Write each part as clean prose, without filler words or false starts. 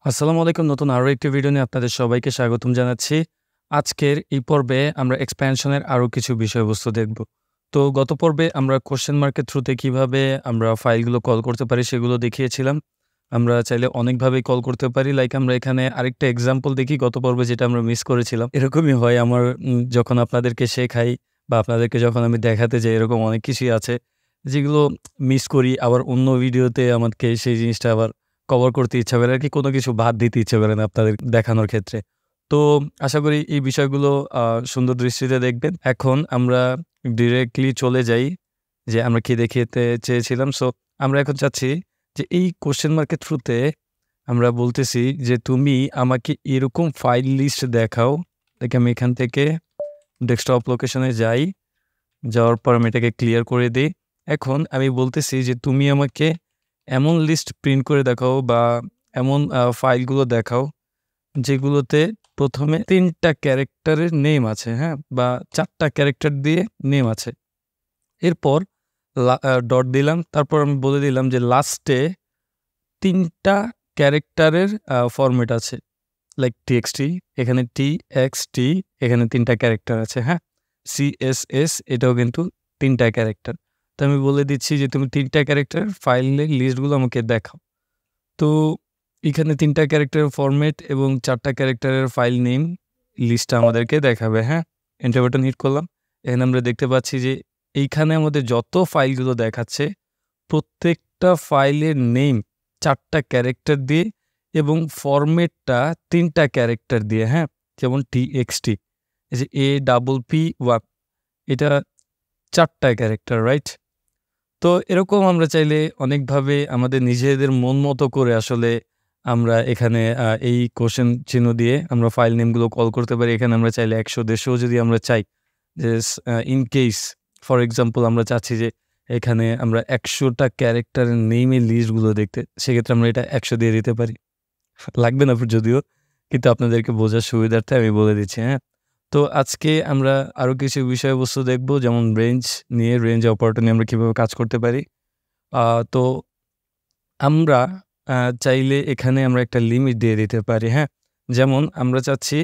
আসসালামু আলাইকুম। নতুন আরো একটি ভিডিও নিয়ে আপনাদের সবাইকে স্বাগতম জানাচ্ছি। আজকের এই পর্বে আমরা এক্সপ্যানশনের আরো কিছু বিষয়বস্তু দেখব। তো গত পর্বে আমরা কোয়েশ্চেন মার্কের থ্রুতে কিভাবে আমরা ফাইলগুলো কল করতে পারি সেগুলো দেখিয়েছিলাম। আমরা চাইলে অনেকভাবেই কল করতে পারি। লাইক আমরা এখানে আরেকটা এক্সাম্পল দেখি গত পর্বে যেটা আমরা মিস করেছিলাম। এরকমই হয় আমার যখন আপনাদেরকে শেখাই বা আপনাদেরকে যখন আমি দেখাতে যাই এরকম অনেক কিছুই আছে যেগুলো মিস করি। আবার অন্য ভিডিওতে আমাকে সেই জিনিসটা আবার কভার করতে ইচ্ছা করে আরকি, কোনো কিছু বাদ দিতে ইচ্ছে করে না আপনাদের দেখানোর ক্ষেত্রে। তো আশা করি এই বিষয়গুলো সুন্দর দৃষ্টিতে দেখবেন। এখন আমরা ডিরেক্টলি চলে যাই যে আমরা কি দেখাতে চেয়েছিলাম। সো আমরা এখন চাচ্ছি যে এই কোয়েশ্চেন মার্কের থ্রুতে আমরা বলতেছি যে তুমি আমাকে এরকম ফাইল লিস্ট দেখাও। দেখে আমি এখান থেকে ডেস্কটপ লোকেশনে যাই। যাওয়ার পর আমি এটাকে ক্লিয়ার করে দিই। এখন আমি বলতেছি যে তুমি আমাকে এমন লিস্ট প্রিন্ট করে দেখাও বা এমন ফাইলগুলো দেখাও যেগুলোতে প্রথমে ৩ টা ক্যারেক্টারের নেম আছে, হ্যাঁ? বা ৪ টা ক্যারেক্টার দিয়ে নেম আছে। এরপর ডট দিলাম। তারপর আমি বলে দিলাম যে লাস্টে ৩ টা ক্যারেক্টারের ফরম্যাট আছে। লাইক টিএক্সটি, এখানে টিএক্সটি, এখানে ৩ টা ক্যারেক্টার আছে, হ্যাঁ? সিএসএস এটাও কিন্তু ৩ টা ক্যারেক্টার। তো আমি বলে দিচ্ছি যে তুমি ৩ টা ক্যারেক্টার ফাইলের লিস্টগুলো আমাকে দেখাও। তো এখানে ৩ টা ক্যারেক্টারের ফরম্যাট এবং ৪ টা ক্যারেক্টারের ফাইল নেম লিস্টটা আমাদেরকে দেখাবে, হ্যাঁ? এন্টার বাটন হিট করলাম। এখানে আমরা দেখতে পাচ্ছি যে এইখানে আমাদের যত ফাইলগুলো দেখাচ্ছে প্রত্যেকটা ফাইলের নেম ৪ টা ক্যারেক্টার দিয়ে এবং ফরম্যাটটা ৩ টা ক্যারেক্টার দিয়ে, হ্যাঁ? যেমন টিএক্সটি, এই যে APP1 এটা ৪ টা ক্যারেক্টার, রাইট? তো এরকম আমরা চাইলে অনেকভাবে আমাদের নিজেদের মন মতো করে আসলে আমরা এখানে এই কোশ্চেন চিহ্ন দিয়ে আমরা ফাইল নেমগুলো কল করতে পারি। এখানে আমরা চাইলে ১০০-১৫০ যদি আমরা চাই যে ইন কেস ফর এক্সাম্পল আমরা চাচ্ছি যে এখানে আমরা ১০০ টা ক্যারেক্টারের নেমের লিস্টগুলো দেখতে, সেক্ষেত্রে আমরা এটা ১০০ দিয়ে দিতে পারি। লাগবে না যদিও, কিন্তু আপনাদেরকে বোঝার সুবিধার্থে আমি বলে দিচ্ছি, হ্যাঁ? তো আজকে আমরা আরো কিছু বিষয়বস্তু দেখব, যেমন রেঞ্জ নিয়ে, রেঞ্জ অপারেটর নিয়ে আমরা কিভাবে কাজ করতে পারি। তো আমরা চাইলে এখানে আমরা একটা লিমিট দিয়ে দিতে পারি, হ্যাঁ? যেমন আমরা চাচ্ছি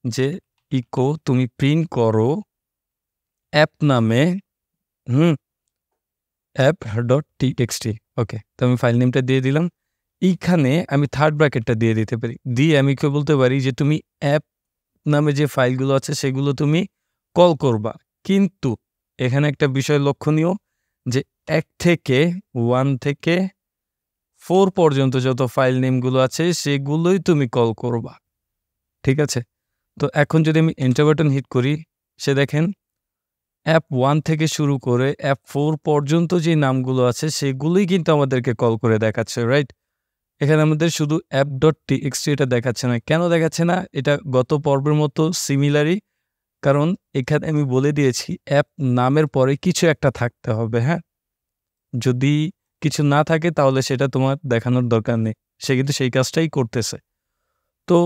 যে ইকো তুমি প্রিন্ট করো অ্যাপ নামে app.txt। ওকে, তো আমি ফাইল নেমটা দিয়ে দিলাম। এইখানে আমি থার্ড ব্র্যাকেটটা দিয়ে দিতে পারি। দিয়ে আমি কি বলতে পারি যে তুমি অ্যাপ নামে যে ফাইলগুলো আছে সেগুলো তুমি কল করবা। কিন্তু এখানে একটা বিষয় লক্ষণীয় যে ১ থেকে 4 পর্যন্ত যত ফাইল নেমগুলো আছে সেগুলোই তুমি কল করবা। ঠিক আছে? তো এখন যদি আমি এন্টার বাটন হিট করি, সে দেখেন অ্যাপ 1 থেকে শুরু করে অ্যাপ 4 পর্যন্ত যে নামগুলো আছে সেগুলোই কিন্তু আমাদেরকে কল করে দেখাচ্ছে, রাইট? এখানে আমাদের শুধু app.txt এটা দেখাচ্ছে না। কেন দেখাচ্ছে না? এটা গত পর্বের মতো সিমিলারই। কারণ এখানে আমি বলে দিয়েছি অ্যাপ নামের পরে কিছু একটা থাকতে হবে, হ্যাঁ? যদি কিছু না থাকে তাহলে সেটা তোমার দেখানোর দরকার নেই। সে কিন্তু সেই কাজটাই করতেছে। তো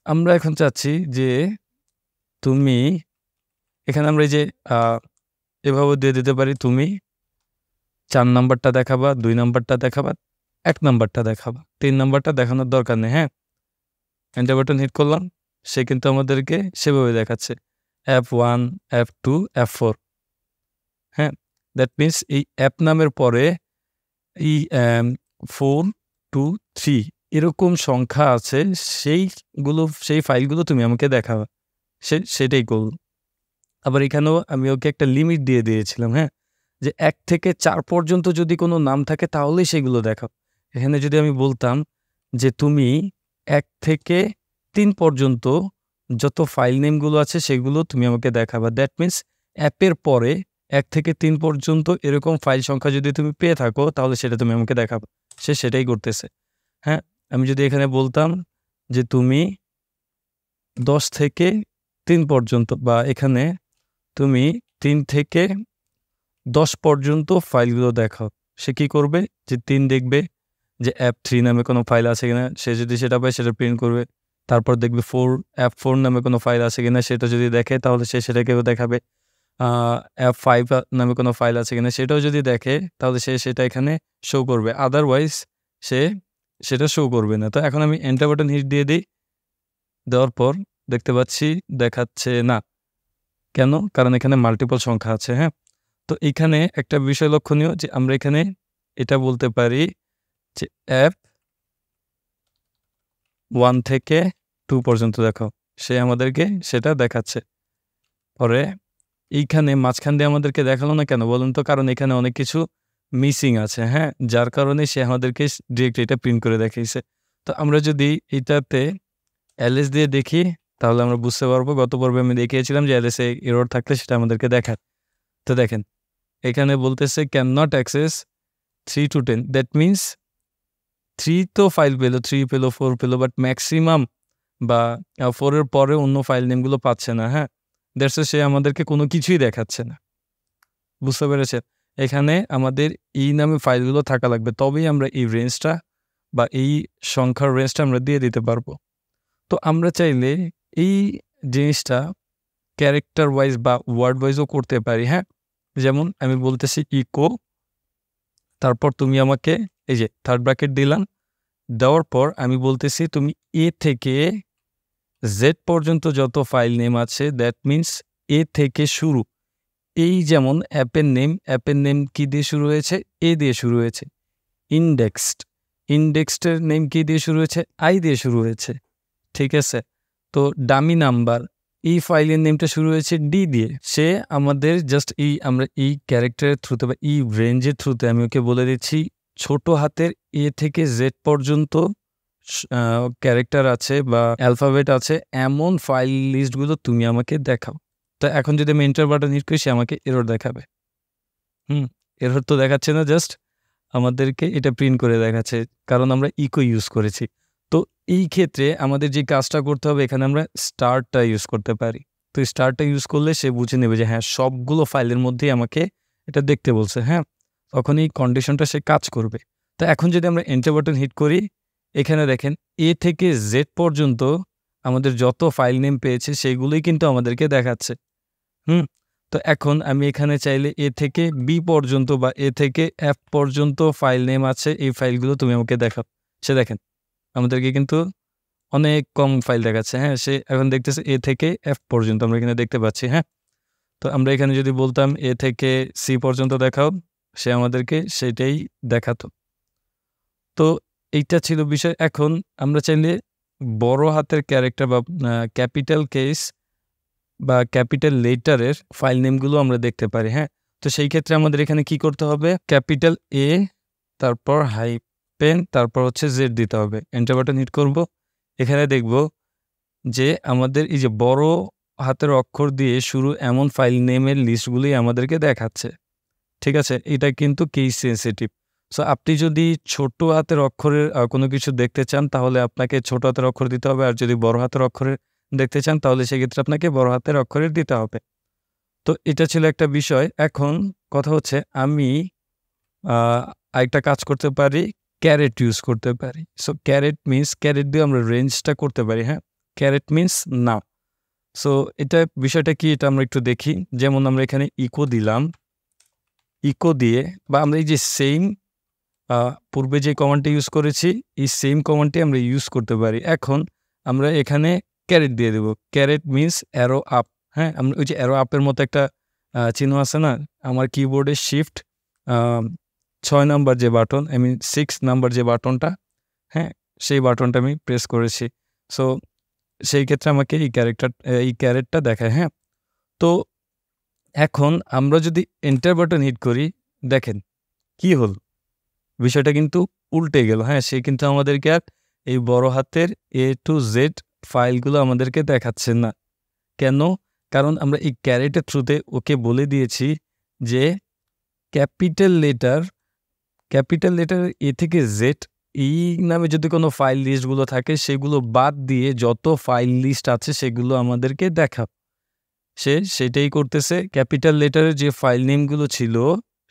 আমরা এখন চাচ্ছি যে তুমি এখানে আমরা এই যে আ এভাবে দিয়ে দিতে পারি, তুমি ৪ নাম্বারটা দেখাবা, ২ নাম্বারটা দেখাবা, ১ নাম্বারটা দেখাবা। ৩ নাম্বারটা দেখানোর দরকার নেই, হ্যাঁ? এন্টার বাটন হিট করলাম। সে কিন্তু আমাদেরকে সেভাবে দেখাচ্ছে। অ্যাপ 1, অ্যাপ 2, অ্যাপ 4, হ্যাঁ? দ্যাট মিনস এই অ্যাপ নামের পরে এই 4, 2, 3 এরকম সংখ্যা আছে, সেই ফাইলগুলো তুমি আমাকে দেখাবা। সেটাই করল। আবার এখানেও আমি ওকে একটা লিমিট দিয়ে দিয়েছিলাম, হ্যাঁ? যে ১ থেকে ৪ পর্যন্ত যদি কোনো নাম থাকে তাহলেই সেগুলো দেখাও। এখানে যদি আমি বলতাম যে তুমি ১ থেকে ৩ পর্যন্ত যত ফাইল নেমগুলো আছে সেগুলো তুমি আমাকে দেখাবা। দ্যাট মিনস অ্যাপের পরে ১ থেকে ৩ পর্যন্ত এরকম ফাইল সংখ্যা যদি তুমি পেয়ে থাকো তাহলে সেটা তুমি আমাকে দেখাবা। সে সেটাই করতেছে, হ্যাঁ? আমি যদি এখানে বলতাম যে তুমি ১০ থেকে ৩ পর্যন্ত বা এখানে তুমি ৩ থেকে ১০ পর্যন্ত ফাইলগুলো দেখাও। সে কি করবে? যে ৩ দেখবে যে অ্যাপ 3 নামে কোনো ফাইল আছে কিনা, সে যদি সেটা পায় সেটা প্রিন্ট করবে। তারপর দেখবে অ্যাপ 4 নামে কোনো ফাইল আছে কিনা, সেটা যদি দেখে তাহলে সে সেটাকেও দেখাবে। অ্যাপ 5 নামে কোনো ফাইল আছে কিনা সেটাও যদি দেখে তাহলে সে সেটা এখানে শো করবে। আদারওয়াইজ সে সেটা শো করবে না। তো এখন আমি এন্টার বাটন হিট দিয়ে দিই। দেওয়ার পর দেখতে পাচ্ছি দেখাচ্ছে না। কেন? কারণ এখানে মাল্টিপল সংখ্যা আছে, হ্যাঁ? তো এখানে একটা বিষয় লক্ষণীয় যে আমরা এখানে এটা বলতে পারি যে অ্যাপ 1 থেকে 2 পর্যন্ত দেখাও। সে আমাদেরকে সেটা দেখাচ্ছে। পরে এইখানে মাঝখান দিয়ে আমাদেরকে দেখালো না কেন বলুন তো? কারণ এখানে অনেক কিছু মিসিং আছে, হ্যাঁ? যার কারণে সে আমাদেরকে ডিরেক্ট এটা প্রিন্ট করে দেখাইছে। তো আমরা যদি এটাতে ls দিয়ে দেখি তাহলে আমরা বুঝতে পারবো। গত পর্বে আমি দেখিয়েছিলাম যে ls এ এরর থাকলে সেটা আমাদেরকে দেখায়। তো দেখেন এখানে বলতেছে can not access 3 to 10 that means 3 তো ফাইল পেল, 3 পেল, 4 পেল, বাট ম্যাক্সিমাম বা 4 এর পরে অন্য ফাইল নেমগুলো পাচ্ছে না, হ্যাঁ? দ্যাটস সে আমাদেরকে কোনো কিছুই দেখাচ্ছে না। বুঝতে পেরেছেন? এখানে আমাদের এই নামে ফাইলগুলো থাকা লাগবে। তবেই আমরা এই রেঞ্জটা বা এই সংখ্যার রেঞ্জটা আমরা দিয়ে দিতে পারবো। তো আমরা চাইলে এই জিনিসটা ক্যারেক্টার ওয়াইজ বা ওয়ার্ড ওয়াইজও করতে পারি, হ্যাঁ? যেমন আমি বলতেছি ইকো, তারপর তুমি আমাকে এই যে থার্ড ব্র্যাকেট দিলাম। দেওয়ার পর আমি বলতেছি তুমি এ থেকে জেড পর্যন্ত যত ফাইল নেম আছে দ্যাট মিনস এ থেকে শুরু। এই যেমন অ্যাপের নেম কি দিয়ে শুরু হয়েছে? এ দিয়ে শুরু হয়েছে। ইন্ডেক্সডের নেম কি দিয়ে শুরু হয়েছে? আই দিয়ে শুরু হয়েছে। ঠিক আছে? তো ডামি নাম্বার, এই ফাইলের নেমটা শুরু হয়েছে ডি দিয়ে। সে আমাদের জাস্ট আমরা এই ক্যারেক্টারের থ্রুতে বা এই রেঞ্জের থ্রুতে আমি ওকে বলে দিচ্ছি ছোট হাতের এ থেকে জেড পর্যন্ত ক্যারেক্টার আছে বা অ্যালফাবেট আছে এমন ফাইল লিস্টগুলো তুমি আমাকে দেখাও। তো এখন যদি আমি এন্টার বাটন হিট করি সে আমাকে এরর দেখাবে। এরর তো দেখাচ্ছে না, জাস্ট আমাদেরকে এটা প্রিন্ট করে দেখাচ্ছে কারণ আমরা ইকো ইউজ করেছি। তো এই ক্ষেত্রে আমাদের যে কাজটা করতে হবে এখানে আমরা স্টারটা ইউজ করতে পারি। তো স্টারটা ইউজ করলে সে বুঝে নেবে যে হ্যাঁ সবগুলো ফাইলের মধ্যেই আমাকে এটা দেখতে বলছে, হ্যাঁ? তখন এই কন্ডিশনটা সে কাজ করবে। তো এখন যদি আমরা এন্টার বাটন হিট করি এখানে দেখেন এ থেকে জেড পর্যন্ত আমাদের যত ফাইল নেম পেয়েছে সেগুলোই কিন্তু আমাদেরকে দেখাচ্ছে। তো এখন আমি এখানে চাইলে এ থেকে বি পর্যন্ত বা এ থেকে এফ পর্যন্ত ফাইল নেম আছে, এই ফাইলগুলো তুমি আমাকে দেখাও। সে দেখেন আমাদেরকে কিন্তু অনেক কম ফাইল দেখাচ্ছে, হ্যাঁ? সে এখন দেখতেছে এ থেকে এফ পর্যন্ত আমরা এখানে দেখতে পাচ্ছি, হ্যাঁ? তো আমরা এখানে যদি বলতাম এ থেকে সি পর্যন্ত দেখাও, সে আমাদেরকে সেটাই দেখাতো। তো এইটা ছিল বিষয়। এখন আমরা চাইলে বড় হাতের ক্যারেক্টার বা ক্যাপিটাল কেস বা ক্যাপিটাল লেটারের ফাইল নেমগুলো আমরা দেখতে পারি, হ্যাঁ? তো সেই ক্ষেত্রে আমাদের এখানে কি করতে হবে? ক্যাপিটাল এ, তারপর হাইপেন, তারপর হচ্ছে জেড দিতে হবে। এন্টার বাটন হিট করব। এখানে দেখব যে আমাদের এই যে বড় হাতের অক্ষর দিয়ে শুরু এমন ফাইল নেমের লিস্টগুলোই আমাদেরকে দেখাচ্ছে। ঠিক আছে? এটা কিন্তু কেস সেনসিটিভ। সো আপনি যদি ছোট হাতের অক্ষরের কোনো কিছু দেখতে চান তাহলে আপনাকে ছোট হাতের অক্ষর দিতে হবে। আর যদি বড় হাতের অক্ষরের দেখতে চান তাহলে সেক্ষেত্রে আপনাকে বড় হাতের অক্ষরের দিতে হবে। তো এটা ছিল একটা বিষয়। এখন কথা হচ্ছে আমি আরেকটা কাজ করতে পারি, ক্যারেট ইউজ করতে পারি। সো ক্যারেট মিনস ক্যারেট দিয়ে আমরা রেঞ্জটা করতে পারি, হ্যাঁ? ক্যারেট মিনস নাও। সো এটা বিষয়টা কি এটা আমরা একটু দেখি। যেমন আমরা এখানে ইকো দিলাম। ইকো দিয়ে বা আমরা এই যে সেইম পূর্বে যে কমান্ডটা ইউজ করেছি এই সেম কমান্ডটি আমরা ইউজ করতে পারি। এখন আমরা এখানে ক্যারেট দিয়ে দেব। ক্যারেট মিনস অ্যারো আপ, হ্যাঁ? আমরা ওই যে অ্যারো আপের মতো একটা চিহ্ন আছে না? আমার কিবোর্ডে শিফট 6 নাম্বার যে বাটন, আই মিন 6 নাম্বার যে বাটনটা, হ্যাঁ? সেই বাটনটা আমি প্রেস করেছি। সো সেই ক্ষেত্রে আমাকে এই ক্যারেটটা দেখায়, হ্যাঁ? তো এখন আমরা যদি এন্টার বাটন হিট করি দেখেন কি হলো? বিষয়টা কিন্তু উল্টে গেল, হ্যাঁ? সে কিন্তু আমাদেরকে আর এই বড় হাতের A to Z ফাইলগুলো আমাদেরকে দেখাচ্ছে না। কেন? কারণ আমরা এই ক্যারেটের থ্রুতে ওকে বলে দিয়েছি যে ক্যাপিটাল লেটার A থেকে Z এই নামে যদি কোনো ফাইল লিস্টগুলো থাকে সেগুলো বাদ দিয়ে যত ফাইল লিস্ট আছে সেগুলো আমাদেরকে দেখাও। সে সেটাই করতেছে। ক্যাপিটাল লেটারের যে ফাইল নেমগুলো ছিল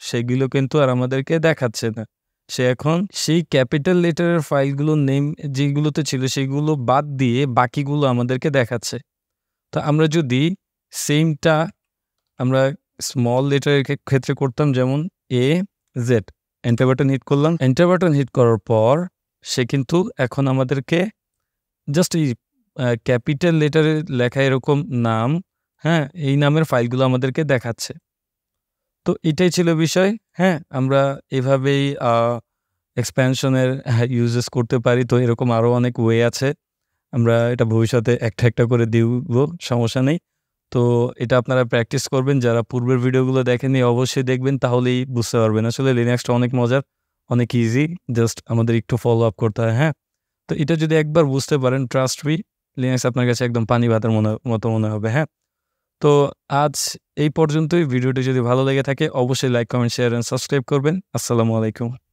সেগুলো কিন্তু আর আমাদেরকে দেখাচ্ছে না। সে এখন সেই ক্যাপিটাল লেটারের ফাইলগুলোর নেম যেগুলোতে ছিল সেগুলো বাদ দিয়ে বাকিগুলো আমাদেরকে দেখাচ্ছে। তো আমরা যদি সেমটা আমরা স্মল লেটারের ক্ষেত্রে করতাম যেমন A Z, enter button hit করলাম। এন্টার বাটন হিট করার পর সে কিন্তু এখন আমাদেরকে জাস্ট এই ক্যাপিটাল লেটারে লেখা এরকম নাম, হ্যাঁ? এই নামের ফাইলগুলো আমাদেরকে দেখাচ্ছে। তো এটাই ছিল বিষয়। হ্যাঁ? আমরা এভাবেই এক্সপ্যানশনের ইউজেস করতে পারি। তো এরকম আরো অনেক ওয়ে আছে। আমরা এটা ভবিষ্যতে একটা করে দিব, সমস্যা নেই। তো এটা আপনারা প্র্যাকটিস করবেন। যারা পূর্বের ভিডিওগুলো দেখেননি অবশ্যই দেখবেন, তাহলেই বুঝতে পারবেন। আসলে লিনাক্সটা অনেক মজার, অনেক ইজি। জাস্ট আমাদের একটু ফলো আপ করতে হয়, হ্যাঁ? তো এটা যদি একবার বুঝতে পারেন, ট্রাস্ট মি, লিনাক্স আপনার কাছে একদম পানি ভাতের মতো মনে হবে, হ্যাঁ? তো আজ এই পর্যন্তই। ভিডিওটি যদি ভালো লেগে থাকে অবশ্যই like, comment, share and subscribe করবেন। আসসালামু আলাইকুম।